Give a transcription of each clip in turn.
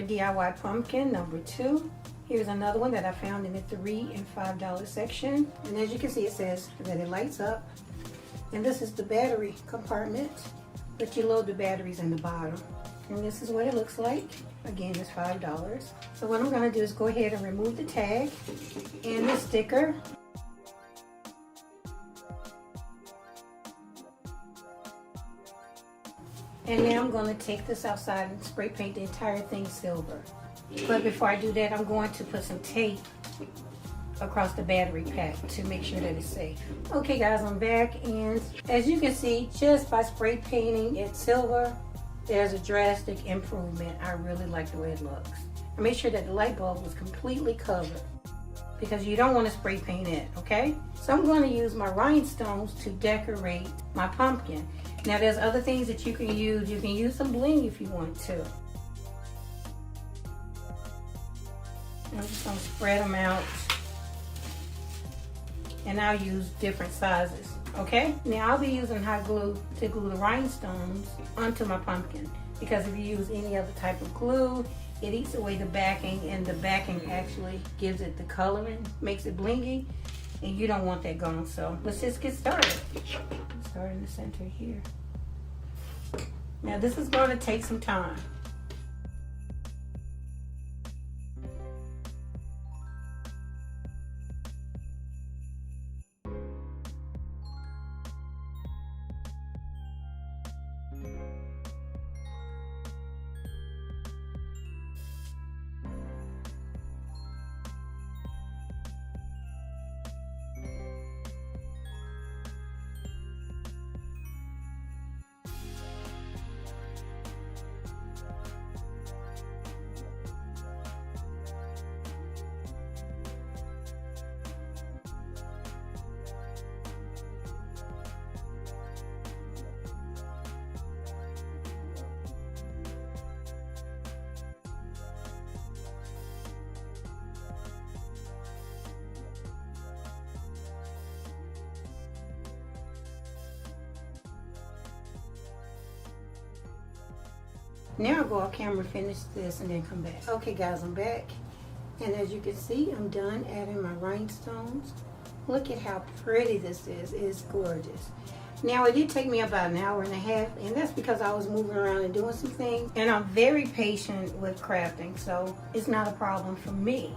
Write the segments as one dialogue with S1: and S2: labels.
S1: DIY pumpkin number 2. Here's another one that I found in the $3 and $5 section. And as you can see, it says that it lights up. And this is the battery compartment, but you load the batteries in the bottom. And this is what it looks like. Again, it's $5. So what I'm gonna do is go ahead and remove the tag and the sticker. And now I'm going to take this outside and spray paint the entire thing silver. But before I do that, I'm going to put some tape across the battery pack to make sure that it's safe. Okay guys, I'm back, and as you can see, just by spray painting it silver, there's a drastic improvement. I really like the way it looks. I made sure that the light bulb was completely covered because you don't want to spray paint it, okay? So I'm going to use my rhinestones to decorate my pumpkin. Now there's other things that you can use. You can use some bling if you want to. I'm just going to spread them out. And I'll use different sizes, okay? Now I'll be using hot glue to glue the rhinestones onto my pumpkin, because if you use any other type of glue, it eats away the backing, and the backing actually gives it the coloring, makes it blingy, and you don't want that gone. So let's just get started. Start in the center here. Now this is going to take some time. Now I'll go off camera, finish this, and then come back. Okay guys, I'm back. And as you can see, I'm done adding my rhinestones. Look at how pretty this is. It's gorgeous. Now it did take me about an hour and a half, and that's because I was moving around and doing some things. And I'm very patient with crafting, so it's not a problem for me.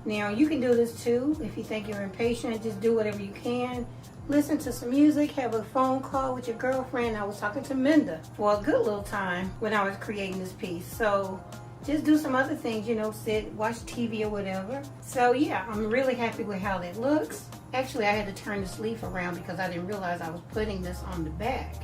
S1: Now you can do this too. If you think you're impatient, just do whatever you can. Listen to some music, have a phone call with your girlfriend. I was talking to Minda for a good little time when I was creating this piece. So just do some other things, you know, sit, watch TV or whatever. So yeah, I'm really happy with how that looks. Actually, I had to turn the sleeve around because I didn't realize I was putting this on the back.